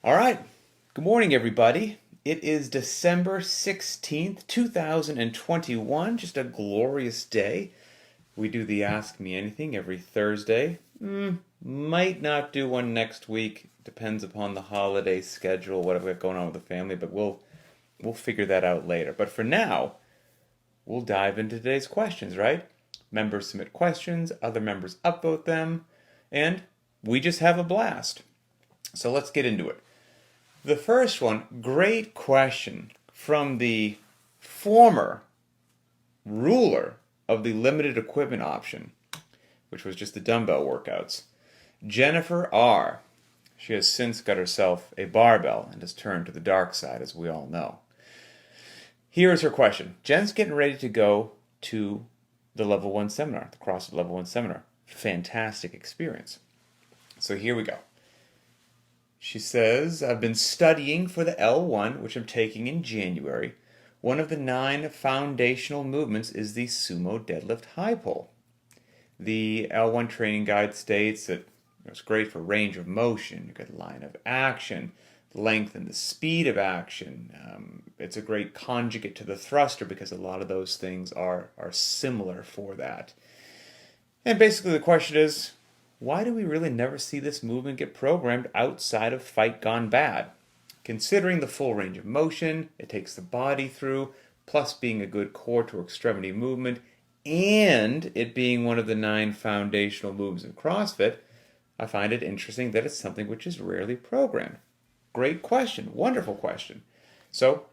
All right. Good morning, everybody. It is December 16th, 2021. Just a glorious day. We do the Ask Me Anything every Thursday. Might not do one next week. Depends upon the holiday schedule, what I've got going on with the family, but we'll figure that out later. But for now, we'll dive into today's questions, right? Members submit questions, other members upvote them, and we just have a blast. So let's get into it. The first one, great question from the former ruler of the limited equipment option, which was just the dumbbell workouts. Jennifer R. She has since got herself a barbell and has turned to the dark side, as we all know. Here is her question. Jen's getting ready to go to the Level 1 seminar, the CrossFit Level 1 seminar. Fantastic experience. So here we go. She says, I've been studying for the L1, which I'm taking in January. One of the 9 foundational movements is the Sumo Deadlift High Pull. The L1 training guide states that it's great for range of motion, good line of action, length and the speed of action. It's a great conjugate to the thruster because a lot of those things are similar for that. And basically the question is, why do we really never see this movement get programmed outside of Fight Gone Bad? Considering the full range of motion it takes the body through, plus being a good core to extremity movement, and it being one of the 9 foundational moves in CrossFit, I find it interesting that it's something which is rarely programmed. Great question. Wonderful question. So,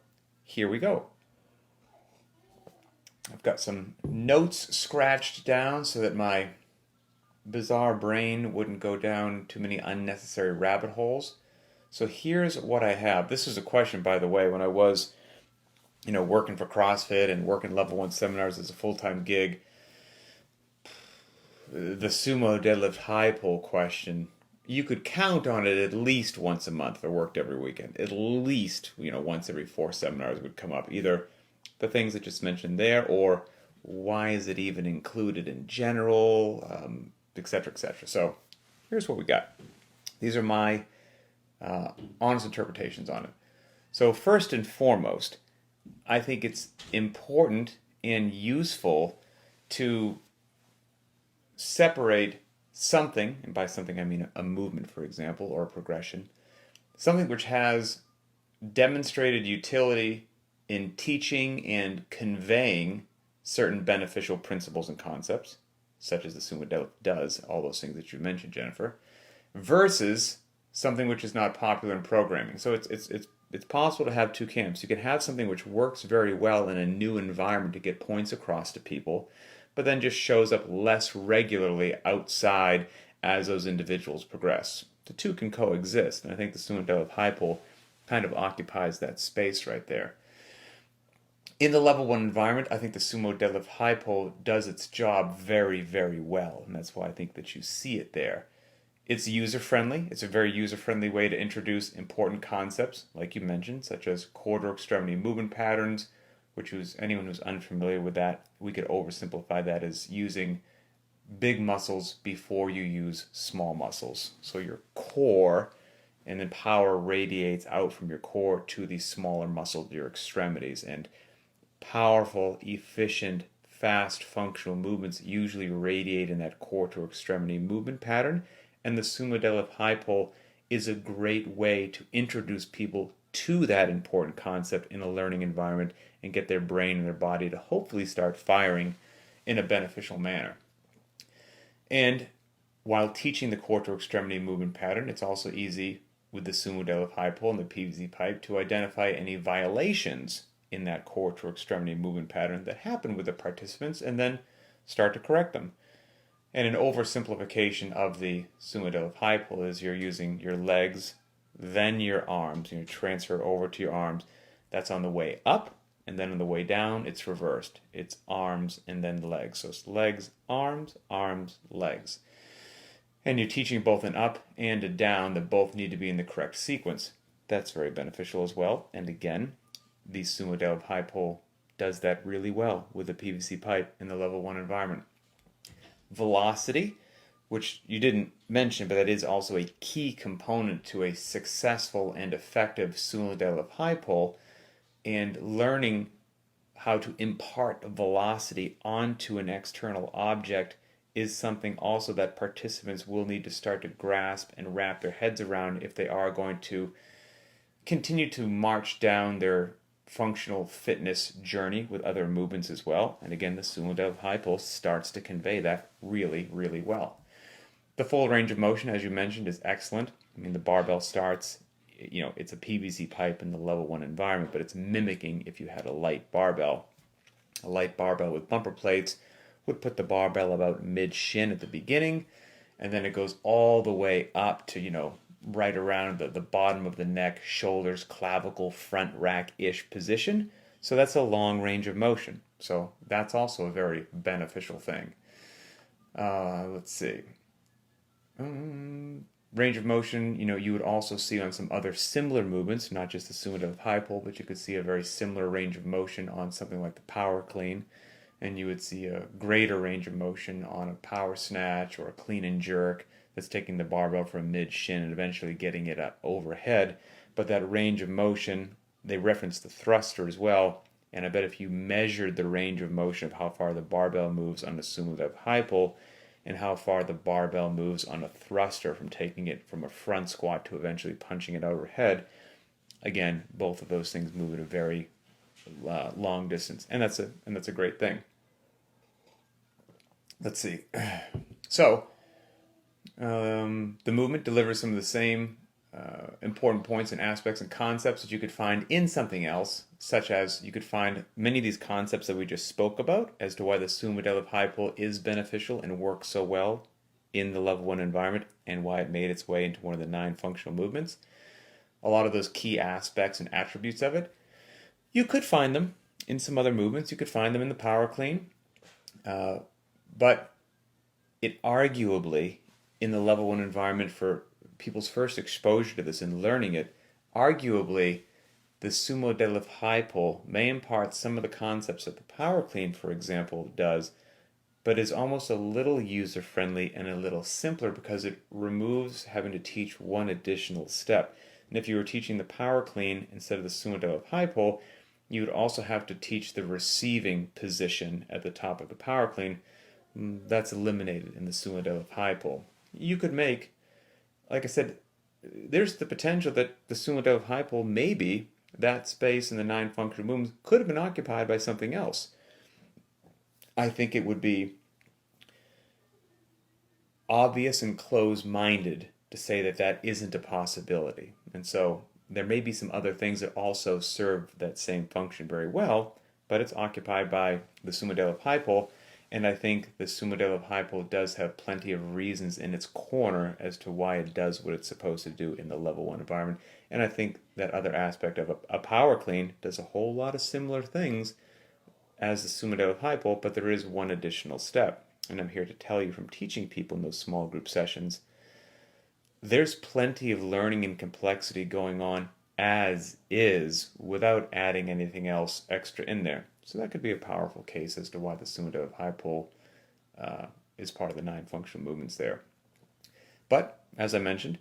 here we go. I've got some notes scratched down so that my bizarre brain wouldn't go down too many unnecessary rabbit holes. So here's what I have. This is a question, by the way, when I was, working for CrossFit and working Level 1 seminars as a full-time gig. The Sumo Deadlift High Pull question, you could count on it at least once a month if I worked every weekend. At least, once every 4 seminars would come up. Either the things I just mentioned there, or why is it even included in general, etc., etc. So here's what we got. These are my honest interpretations on it. So first and foremost, I think it's important and useful to separate something, and by something I mean a movement, for example, or a progression, something which has demonstrated utility in teaching and conveying certain beneficial principles and concepts, such as the Sumo Deadlift does, all those things that you mentioned, Jennifer, versus something which is not popular in programming. So it's possible to have two camps. You can have something which works very well in a new environment to get points across to people, but then just shows up less regularly outside as those individuals progress. The two can coexist, and I think the Sumo Deadlift High Pull kind of occupies that space right there. In the Level 1 environment, I think the Sumo Deadlift High Pull does its job very, very well, and that's why I think that you see it there. It's user-friendly. It's a very user-friendly way to introduce important concepts, like you mentioned, such as quarter extremity movement patterns, anyone who's unfamiliar with that, we could oversimplify that as using big muscles before you use small muscles. So your core, and then power radiates out from your core to the smaller muscles, your extremities, and powerful, efficient, fast, functional movements usually radiate in that core to extremity movement pattern, and the Sumo Deadlift High Pull is a great way to introduce people to that important concept in a learning environment and get their brain and their body to hopefully start firing in a beneficial manner. And while teaching the core to extremity movement pattern, it's also easy with the Sumo Deadlift High Pull and the PVC pipe to identify any violations in that core to extremity movement pattern that happen with the participants and then start to correct them. And an oversimplification of the Sumo Deadlift High Pull is you're using your legs, then your arms, and you transfer over to your arms. That's on the way up, and then on the way down, it's reversed. It's arms and then legs. So it's legs, arms, legs. And you're teaching both an up and a down that both need to be in the correct sequence. That's very beneficial as well. And again, the Sumo Deadlift High Pull does that really well with the PVC pipe in the Level 1 environment. Velocity. which you didn't mention, but that is also a key component to a successful and effective Sumo Deadlift High Pull, and learning how to impart velocity onto an external object is something also that participants will need to start to grasp and wrap their heads around if they are going to continue to march down their functional fitness journey with other movements as well. And again, the Sumo Deadlift High Pull starts to convey that really, really well. The full range of motion, as you mentioned, is excellent. I mean, the barbell starts, it's a PVC pipe in the level 1 environment, but it's mimicking if you had a light barbell. A light barbell with bumper plates would put the barbell about mid-shin at the beginning, and then it goes all the way up to, right around the bottom of the neck, shoulders, clavicle, front rack-ish position. So that's a long range of motion. So that's also a very beneficial thing. Let's see. Range of motion, you would also see on some other similar movements, not just the Sumo Deadlift High Pull, but you could see a very similar range of motion on something like the power clean, and you would see a greater range of motion on a power snatch or a clean and jerk that's taking the barbell from mid-shin and eventually getting it up overhead. But that range of motion, they reference the thruster as well, and I bet if you measured the range of motion of how far the barbell moves on the Sumo Deadlift High Pull and how far the barbell moves on a thruster from taking it from a front squat to eventually punching it overhead, again, both of those things move at a very long distance, and that's a great thing. Let's see. So, the movement delivers some of the same important points and aspects and concepts that you could find in something else, such as you could find many of these concepts that we just spoke about as to why the Sumo Deadlift High Pull is beneficial and works so well in the level 1 environment and why it made its way into one of the 9 functional movements. A lot of those key aspects and attributes of it, you could find them in some other movements. You could find them in the power clean, but it arguably, in the level 1 environment for people's first exposure to this and learning it, arguably the Sumo Deadlift High Pull may impart some of the concepts that the power clean, for example, does, but is almost a little user-friendly and a little simpler because it removes having to teach one additional step. And if you were teaching the power clean instead of the Sumo Deadlift High Pull, you would also have to teach the receiving position at the top of the power clean. That's eliminated in the Sumo Deadlift High Pull. You could make, like I said, there's the potential that the Sumo Deadlift High Pull, maybe that space in the 9 functional movements could have been occupied by something else. I think it would be obvious and close-minded to say that that isn't a possibility. And so there may be some other things that also serve that same function very well, but it's occupied by the Sumo Deadlift High Pull. And I think the Sumo Deadlift High Pull does have plenty of reasons in its corner as to why it does what it's supposed to do in the level 1 environment. And I think that other aspect of a power clean does a whole lot of similar things as the Sumo Deadlift High Pull, but there is one additional step. And I'm here to tell you from teaching people in those small group sessions, there's plenty of learning and complexity going on as is without adding anything else extra in there. So that could be a powerful case as to why the Sumo Deadlift High Pull is part of the 9 functional movements there. But, as I mentioned,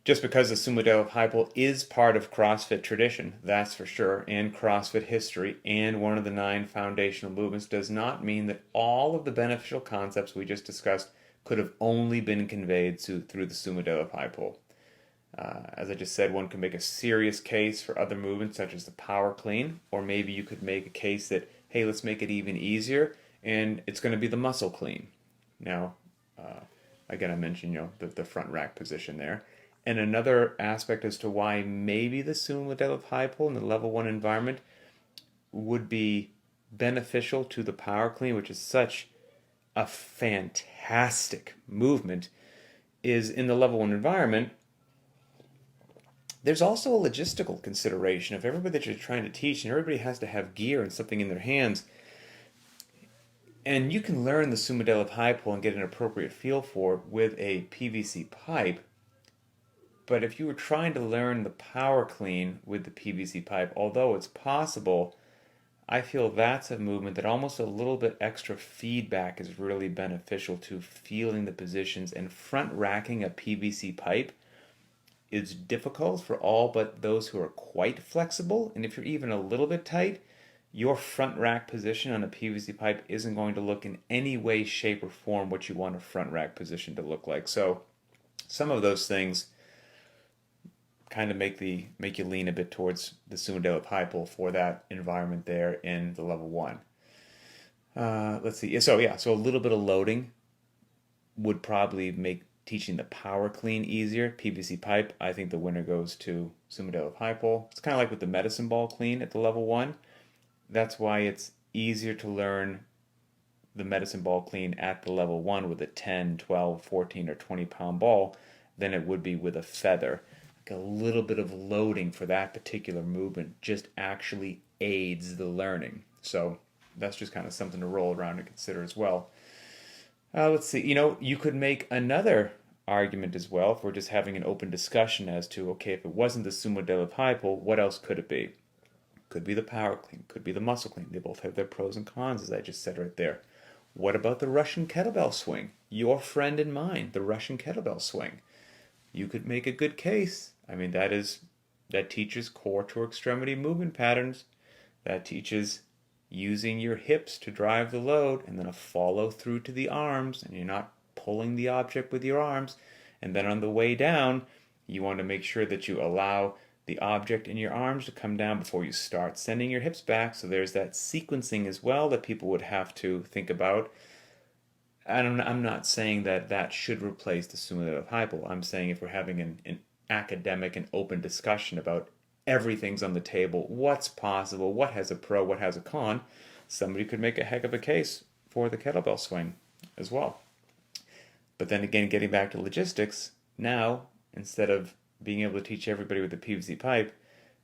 just because the Sumo Deadlift High Pull is part of CrossFit tradition, that's for sure, and CrossFit history, and one of the 9 foundational movements does not mean that all of the beneficial concepts we just discussed could have only been conveyed through the Sumo Deadlift High Pull. As I just said, one could make a serious case for other movements such as the power clean, or maybe you could make a case that, hey, let's make it even easier, and it's going to be the muscle clean. Now, again, I mentioned, the front rack position there. And another aspect as to why maybe the Sumo Deadlift High Pull in the level 1 environment would be beneficial to the power clean, which is such a fantastic movement, is in the level 1 environment, there's also a logistical consideration of everybody that you're trying to teach, and everybody has to have gear and something in their hands. And you can learn the Sumo Deadlift High Pull and get an appropriate feel for it with a PVC pipe. But if you were trying to learn the power clean with the PVC pipe, although it's possible, I feel that's a movement that almost a little bit extra feedback is really beneficial to feeling the positions, and front racking a PVC pipe is difficult for all but those who are quite flexible. And if you're even a little bit tight, your front rack position on a PVC pipe isn't going to look in any way, shape, or form what you want a front rack position to look like. So some of those things kind of make you lean a bit towards the Sumo Deadlift High Pull for that environment there in the level 1. Let's see. So a little bit of loading would probably make teaching the power clean easier. PVC pipe, I think the winner goes to Sumo Deadlift High Pull. It's kind of like with the medicine ball clean at the level 1. That's why it's easier to learn the medicine ball clean at the level 1 with a 10, 12, 14, or 20 pound ball than it would be with a feather. Like a little bit of loading for that particular movement just actually aids the learning. So that's just kind of something to roll around and consider as well. Let's see. You could make another argument as well if we're just having an open discussion as to, okay, if it wasn't the Sumo Deadlift High Pull, what else could it be? Could be the power clean, could be the muscle clean. They both have their pros and cons, as I just said right there. What about the Russian kettlebell swing? Your friend and mine, the Russian kettlebell swing. You could make a good case. I mean, that teaches core to extremity movement patterns. That teaches using your hips to drive the load and then a follow through to the arms, and you're not pulling the object with your arms. And then on the way down, you want to make sure that you allow the object in your arms to come down before you start sending your hips back. So there's that sequencing as well that people would have to think about. I'm not saying that should replace the Sumo Deadlift High Pull. I'm saying if we're having an academic and open discussion about everything's on the table, what's possible, what has a pro, what has a con, somebody could make a heck of a case for the kettlebell swing as well. But then again, getting back to logistics, now instead of being able to teach everybody with a PVC pipe,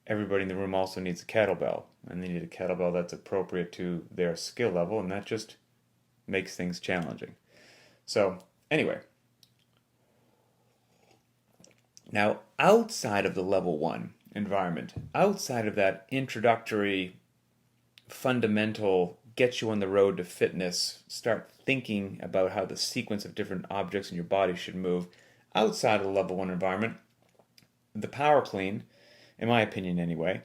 everybody in the room also needs a kettlebell, and they need a kettlebell that's appropriate to their skill level, and that just makes things challenging. So anyway, now outside of the level 1 environment, outside of that introductory fundamental get you on the road to fitness, start thinking about how the sequence of different objects in your body should move, outside of the level 1 environment, the power clean, in my opinion anyway,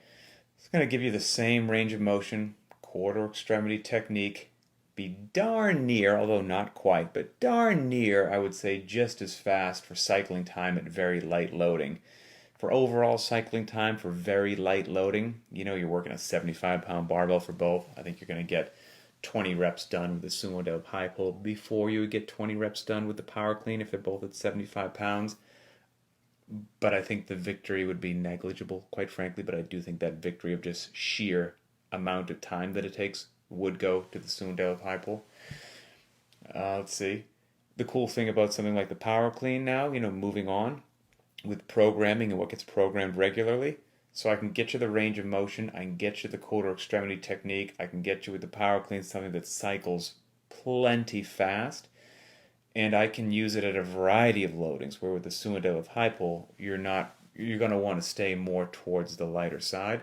it's going to give you the same range of motion, quarter extremity technique, be darn near, although not quite, but darn near, I would say, just as fast for cycling time at very light loading. For overall cycling time for very light loading, you're working a 75-pound barbell for both. I think you're going to get 20 reps done with the Sumo Deadlift High Pull before you would get 20 reps done with the power clean if they're both at 75 pounds. But I think the victory would be negligible, quite frankly. But I do think that victory of just sheer amount of time that it takes would go to the Sumo Deadlift High Pull. Let's see. The cool thing about something like the power clean now, moving on with programming and what gets programmed regularly. So I can get you the range of motion, I can get you the quarter extremity technique, I can get you with the power clean something that cycles plenty fast, and I can use it at a variety of loadings, where with the Sumo Deadlift High Pull, you're going to want to stay more towards the lighter side.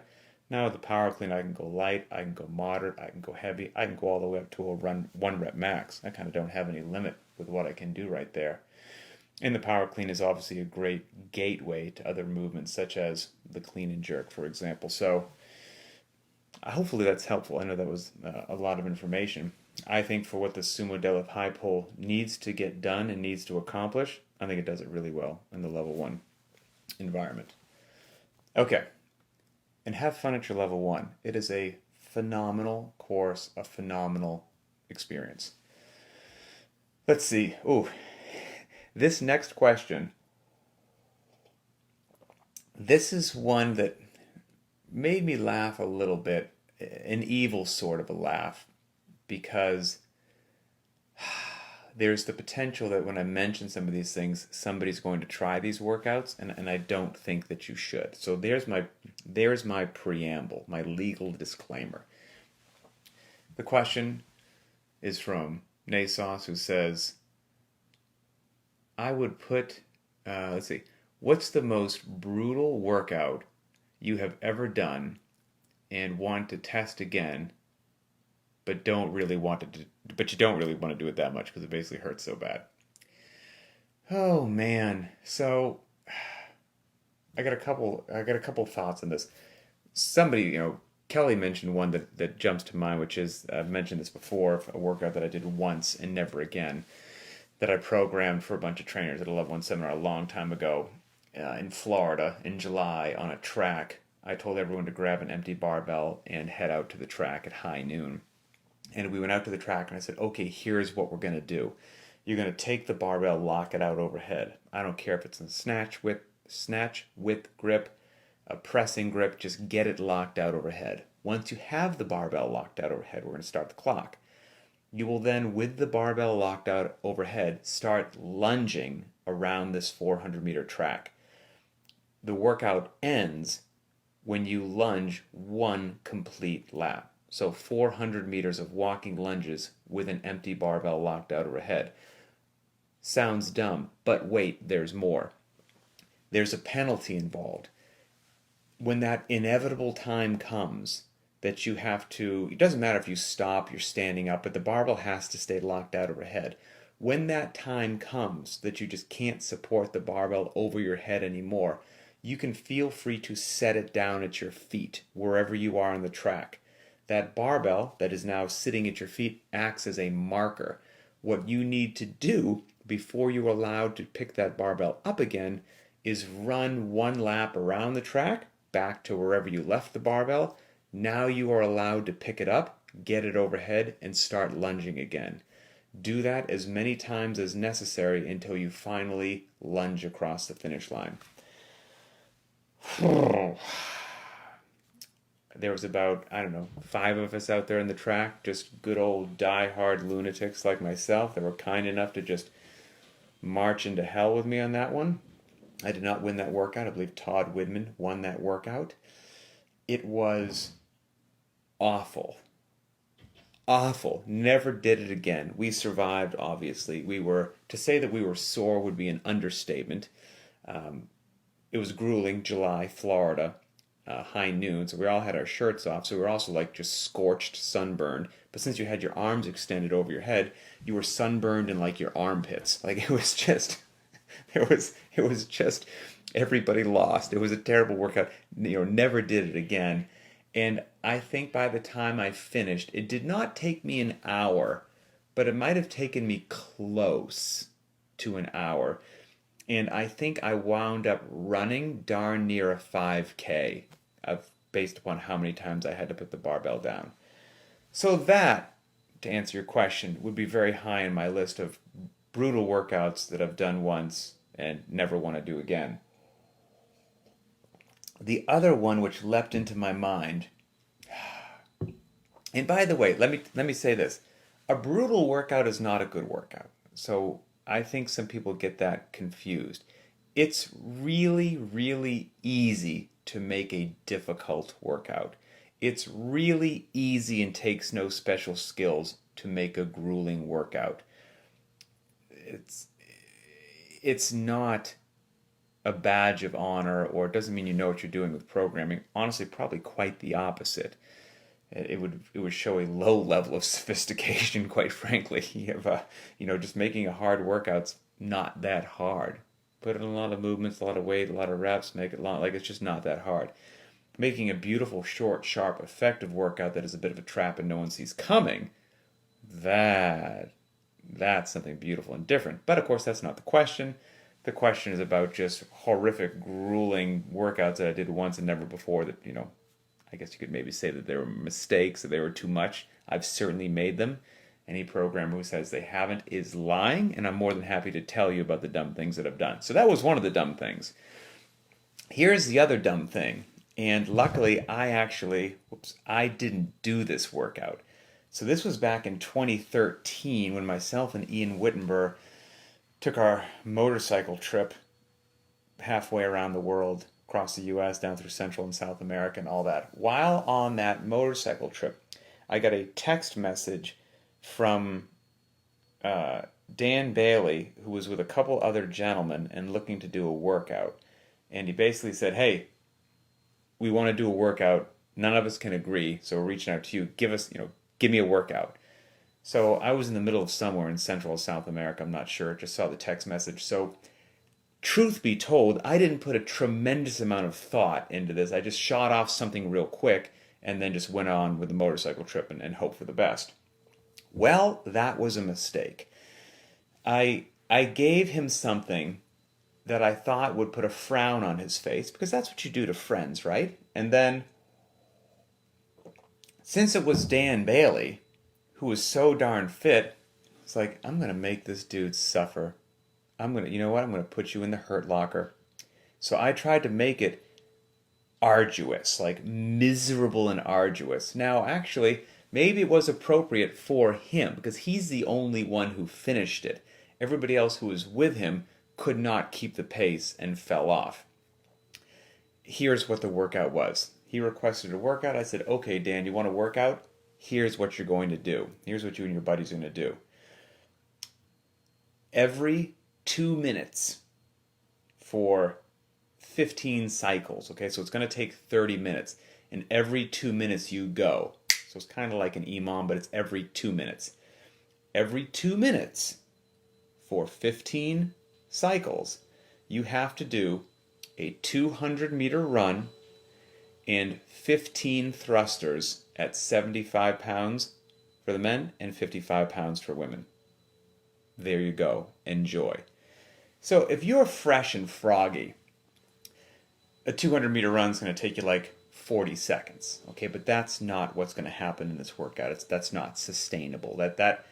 Now with the power clean, I can go light, I can go moderate, I can go heavy, I can go all the way up to a 1 rep max. I kind of don't have any limit with what I can do right there. And the power clean is obviously a great gateway to other movements, such as the clean and jerk, for example. So hopefully that's helpful. I know that was a lot of information. I think for what the Sumo Deadlift High Pull needs to get done and needs to accomplish, I think it does it really well in the level 1 environment. Okay, and have fun at your level 1. It is a phenomenal course, a phenomenal experience. Let's see. This next question, this is one that made me laugh a little bit, an evil sort of a laugh, because there's the potential that when I mention some of these things, somebody's going to try these workouts, and I don't think that you should. So there's my preamble, my legal disclaimer. The question is from Nasos, who says, I would put, let's see, what's the most brutal workout you have ever done and want to test again but don't really want to do, but you don't really want to do it that much because it basically hurts so bad. Oh man. So I got a couple thoughts on this. Somebody, Kelly mentioned one that jumps to mind, which is I've mentioned this before, a workout that I did once and never again, that I programmed for a bunch of trainers at a Level 1 seminar a long time ago in Florida in July on a track. I told everyone to grab an empty barbell and head out to the track at high noon. And we went out to the track and I said, okay, here's what we're going to do. You're going to take the barbell, lock it out overhead. I don't care if it's a snatch with grip, a pressing grip, just get it locked out overhead. Once you have the barbell locked out overhead, we're going to start the clock. You will then, with the barbell locked out overhead, start lunging around this 400-meter track. The workout ends when you lunge one complete lap. So 400 meters of walking lunges with an empty barbell locked out overhead. Sounds dumb, but wait, there's more. There's a penalty involved. When that inevitable time comes that you have to, it doesn't matter if you stop, you're standing up, but the barbell has to stay locked out overhead. When that time comes that you just can't support the barbell over your head anymore, you can feel free to set it down at your feet, wherever you are on the track. That barbell that is now sitting at your feet acts as a marker. What you need to do before you're allowed to pick that barbell up again is run one lap around the track, back to wherever you left the barbell. Now you are allowed to pick it up, get it overhead, and start lunging again. Do that as many times as necessary until you finally lunge across the finish line. There was about, 5 of us out there in the track, just good old die-hard lunatics like myself that were kind enough to just march into hell with me on that one. I did not win that workout. I believe Todd Widman won that workout. It was awful. Awful. Never did it again. We survived, obviously. To say that we were sore would be an understatement. It was grueling, July, Florida, high noon, so we all had our shirts off, so we were also like just scorched, sunburned. But since you had your arms extended over your head, you were sunburned in like your armpits. Like it was just, it was just, everybody lost. It was a terrible workout. Never did it again. And I think by the time I finished, it did not take me an hour, but it might have taken me close to an hour. And I think I wound up running darn near a 5K based upon how many times I had to put the barbell down. So that, to answer your question, would be very high on my list of brutal workouts that I've done once and never want to do again. The other one which leapt into my mind, and by the way, let me say this. A brutal workout is not a good workout. So I think some people get that confused. It's really, really easy to make a difficult workout. It's really easy and takes no special skills to make a grueling workout. It's not a badge of honor, or it doesn't mean you know what you're doing with programming. Honestly, probably quite the opposite. It would show a low level of sophistication, quite frankly. You have, just making a hard workout's not that hard. Put in a lot of movements, a lot of weight, a lot of reps, make it long. Like it's just not that hard. Making a beautiful, short, sharp, effective workout that is a bit of a trap and no one sees coming, that's something beautiful and different. But of course, that's not the question. The question is about just horrific, grueling workouts that I did once and never before that, I guess you could maybe say that they were mistakes, that they were too much. I've certainly made them. Any programmer who says they haven't is lying, and I'm more than happy to tell you about the dumb things that I've done. So that was one of the dumb things. Here's the other dumb thing. And luckily, I didn't do this workout. So this was back in 2013 when myself and Ian Wittenberg took our motorcycle trip halfway around the world, across the U.S., down through Central and South America and all that. While on that motorcycle trip, I got a text message from Dan Bailey, who was with a couple other gentlemen and looking to do a workout. And he basically said, hey, we want to do a workout. None of us can agree, so we're reaching out to you. Give give me a workout. So I was in the middle of somewhere in Central or South America, I'm not sure, just saw the text message. So truth be told, I didn't put a tremendous amount of thought into this. I just shot off something real quick and then just went on with the motorcycle trip and hoped for the best. Well, that was a mistake. I gave him something that I thought would put a frown on his face, because that's what you do to friends, right? And then, since it was Dan Bailey, who was so darn fit, it's like, I'm going to make this dude suffer. You know what? I'm going to put you in the hurt locker. So I tried to make it arduous, like miserable and arduous. Now, actually, maybe it was appropriate for him, because he's the only one who finished it. Everybody else who was with him could not keep the pace and fell off. Here's what the workout was. He requested a workout. I said, okay, Dan, you want a workout? Here's what you're going to do. Here's what you and your buddies are going to do. Every 2 minutes for 15 cycles, okay? So it's going to take 30 minutes. And every 2 minutes you go. So it's kind of like an EMOM, but it's every 2 minutes. Every 2 minutes for 15 cycles, you have to do a 200-meter run and 15 thrusters at 75 pounds for the men and 55 pounds for women. There you go. Enjoy. So if you're fresh and froggy, a 200-meter run is going to take you like 40 seconds. Okay, but that's not what's going to happen in this workout. That's not sustainable. That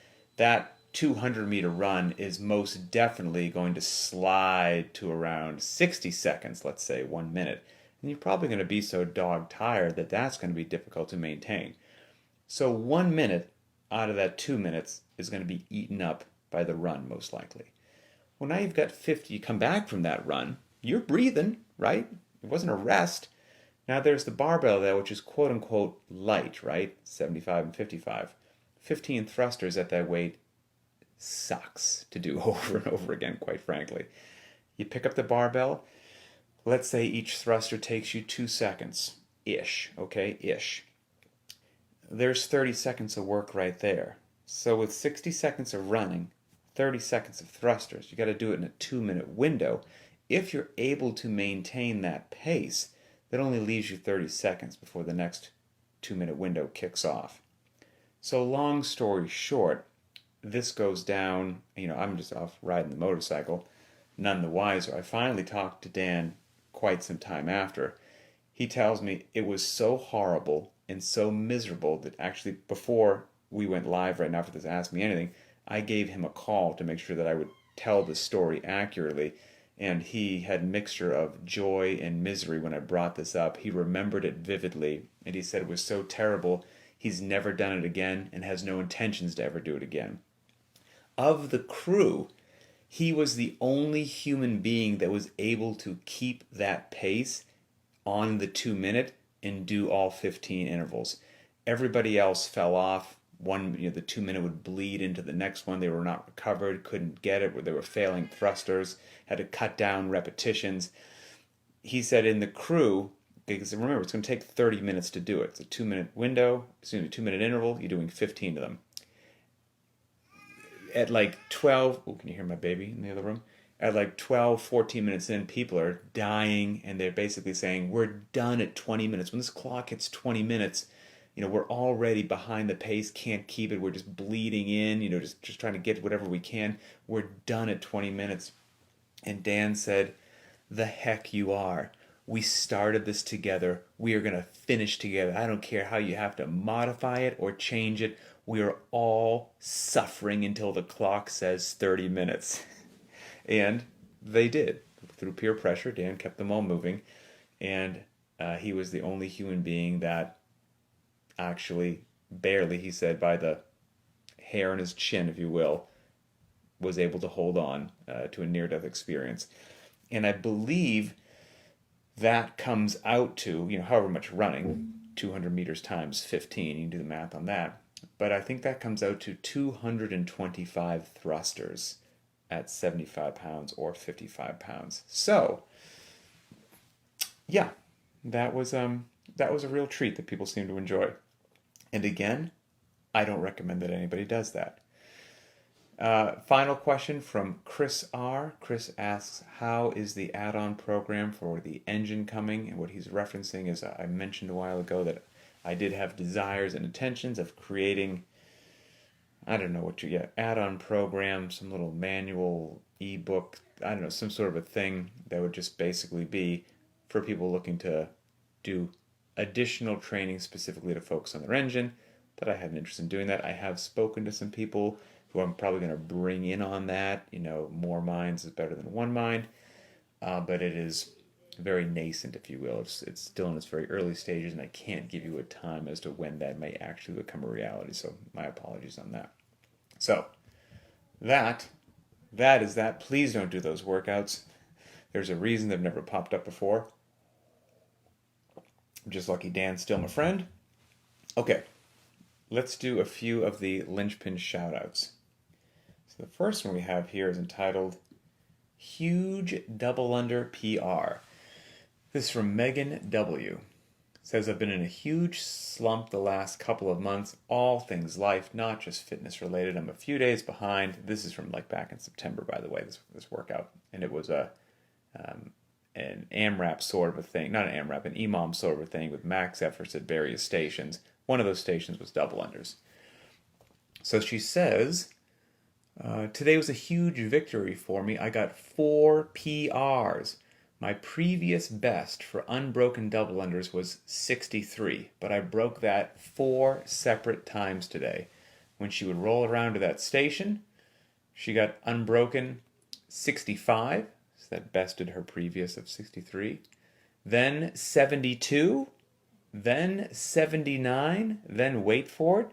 200-meter run is most definitely going to slide to around 60 seconds, let's say 1 minute. And you're probably going to be so dog tired that that's going to be difficult to maintain. So 1 minute out of that 2 minutes is going to be eaten up by the run, most likely. Well, now you've got 50. You come back from that run, you're breathing, right? It wasn't a rest. Now there's the barbell there, which is quote-unquote light, right? 75 and 55. 15 thrusters at that weight sucks to do over and over again, quite frankly. You pick up the barbell. Let's say each thruster takes you 2 seconds. Ish, okay? Ish. There's 30 seconds of work right there. So with 60 seconds of running, 30 seconds of thrusters, you got to do it in a 2-minute window. If you're able to maintain that pace, that only leaves you 30 seconds before the next 2-minute window kicks off. So long story short, this goes down, I'm just off riding the motorcycle, none the wiser. I finally talked to Dan quite some time after. He tells me it was so horrible and so miserable that actually before we went live right now for this Ask Me Anything, I gave him a call to make sure that I would tell the story accurately, and he had a mixture of joy and misery when I brought this up. He remembered it vividly, and he said it was so terrible he's never done it again and has no intentions to ever do it again. Of the crew, he was the only human being that was able to keep that pace on the 2-minute and do all 15 intervals. Everybody else fell off. The 2-minute would bleed into the next one. They were not recovered, couldn't get it, they were failing thrusters, had to cut down repetitions. He said in the crew, because remember, it's going to take 30 minutes to do it. It's a 2-minute window, 2-minute interval, you're doing 15 of them. At like 12, can you hear my baby in the other room? At like 12, 14 minutes in, people are dying, and they're basically saying, we're done at 20 minutes. When this clock hits 20 minutes, we're already behind the pace, can't keep it, we're just bleeding in, just trying to get whatever we can. We're done at 20 minutes. And Dan said, the heck you are. We started this together. We are going to finish together. I don't care how you have to modify it or change it. We are all suffering until the clock says 30 minutes. And they did. Through peer pressure, Dan kept them all moving. And he was the only human being that actually, barely, he said, by the hair on his chin, if you will, was able to hold on to a near-death experience. And I believe that comes out to, however much running, 200 meters times 15, you can do the math on that. But I think that comes out to 225 thrusters at 75 pounds or 55 pounds. So, yeah, that was a real treat that people seem to enjoy. And again, I don't recommend that anybody does that. Final question from Chris R. Chris asks, how is the add-on program for the engine coming? And what he's referencing is, I mentioned a while ago that I did have desires and intentions of creating, I don't know what you get, add-on program, some little manual, ebook, I don't know, some sort of a thing that would just basically be for people looking to do additional training specifically to focus on their engine, that I had an interest in doing that. I have spoken to some people who I'm probably going to bring in on that. More minds is better than one mind, but it is very nascent, if you will. It's still in its very early stages, and I can't give you a time as to when that may actually become a reality, so my apologies on that. So, that is that. Please don't do those workouts. There's a reason they've never popped up before. I'm just lucky Dan's still my friend. Okay, let's do a few of the Linchpin shoutouts. So the first one we have here is entitled Huge Double Under PR. This is from Megan W. It says, I've been in a huge slump the last couple of months, all things life, not just fitness related. I'm a few days behind. This is from back in September, by the way, this workout. And it was an AMRAP sort of a thing, not an AMRAP, an EMOM sort of a thing with max efforts at various stations. One of those stations was double unders. So she says, today was a huge victory for me. I got 4 PRs. My previous best for unbroken double unders was 63, but I broke that 4 separate times today. When she would roll around to that station, she got unbroken 65, so that bested her previous of 63, then 72, then 79, then wait for it,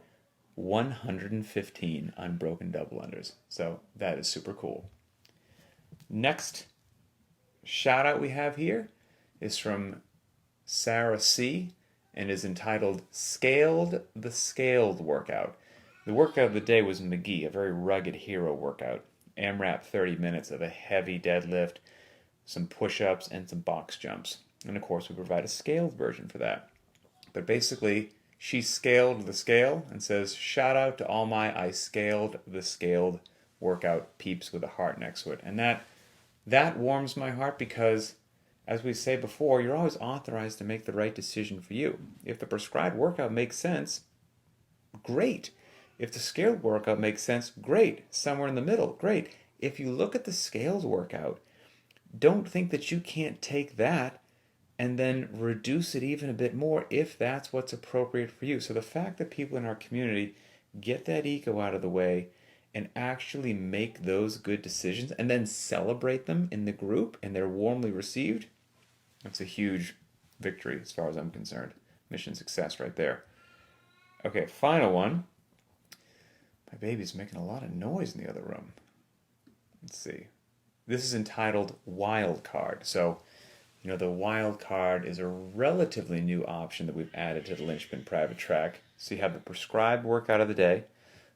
115 unbroken double unders. So that is super cool. Next shout out we have here is from Sarah C. and is entitled Scaled the Scaled Workout. The workout of the day was McGee, a very rugged hero workout. AMRAP 30 minutes of a heavy deadlift, some push-ups, and some box jumps. And of course we provide a scaled version for that. But basically, she scaled the scale and says, shout out to all my I scaled the scaled workout peeps with a heart next to it. And that warms my heart because, as we say before, you're always authorized to make the right decision for you. If the prescribed workout makes sense, great. If the scaled workout makes sense, great. Somewhere in the middle, great. If you look at the scaled workout, don't think that you can't take that and then reduce it even a bit more if that's what's appropriate for you. So the fact that people in our community get that ego out of the way and actually make those good decisions and then celebrate them in the group and they're warmly received, that's a huge victory as far as I'm concerned. Mission success right there. Okay, final one. My baby's making a lot of noise in the other room. Let's see. This is entitled Wild Card. So, the Wild Card is a relatively new option that we've added to the Linchpin private track. So you have the prescribed workout of the day,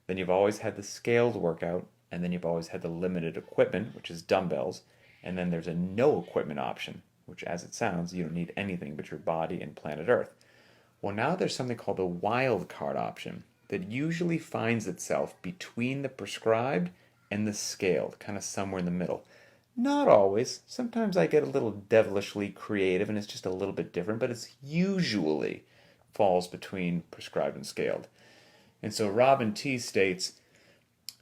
then you've always had the scaled workout, and then you've always had the limited equipment, which is dumbbells, and then there's a no equipment option, which as it sounds, you don't need anything but your body and planet Earth. Well, now there's something called the Wild Card option that usually finds itself between the prescribed and the scaled, kind of somewhere in the middle. Not always. Sometimes I get a little devilishly creative and it's just a little bit different, but it's usually falls between prescribed and scaled. And so Robin T states,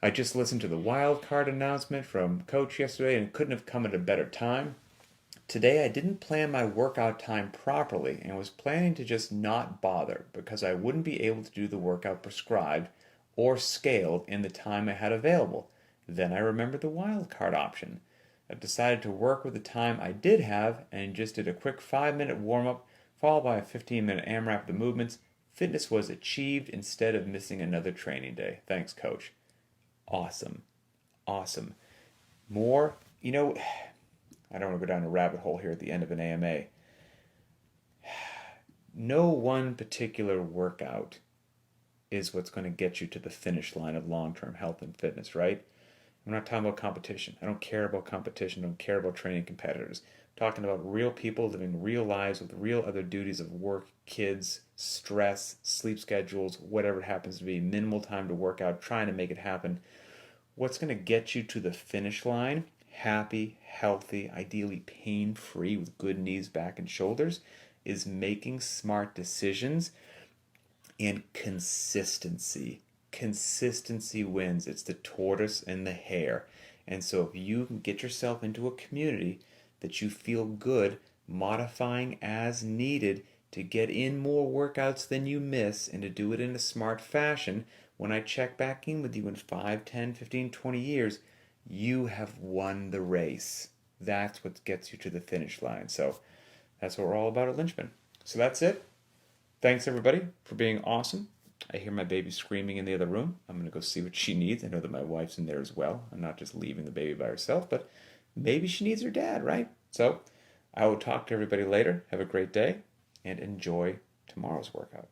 I just listened to the wild card announcement from Coach yesterday and couldn't have come at a better time. Today I didn't plan my workout time properly and was planning to just not bother because I wouldn't be able to do the workout prescribed or scaled in the time I had available. Then I remembered the wild card option. I've decided to work with the time I did have and just did a quick 5-minute warm-up followed by a 15-minute AMRAP of the movements. Fitness was achieved instead of missing another training day. Thanks, Coach. Awesome. Awesome. More, I don't want to go down a rabbit hole here at the end of an AMA. No one particular workout is what's going to get you to the finish line of long-term health and fitness, right? I'm not talking about competition. I don't care about competition. I don't care about training competitors. I'm talking about real people living real lives with real other duties of work, kids, stress, sleep schedules, whatever it happens to be, minimal time to work out, trying to make it happen. What's going to get you to the finish line, happy, healthy, ideally pain-free with good knees, back, and shoulders, is making smart decisions and consistency. Consistency wins. It's the tortoise and the hare. And so if you can get yourself into a community that you feel good modifying as needed to get in more workouts than you miss and to do it in a smart fashion, when I check back in with you in 5, 10, 15, 20 years, you have won the race. That's what gets you to the finish line. So that's what we're all about at Linchpin. So that's it. Thanks everybody for being awesome. I hear my baby screaming in the other room. I'm going to go see what she needs. I know that my wife's in there as well. I'm not just leaving the baby by herself, but maybe she needs her dad, right? So I will talk to everybody later. Have a great day and enjoy tomorrow's workout.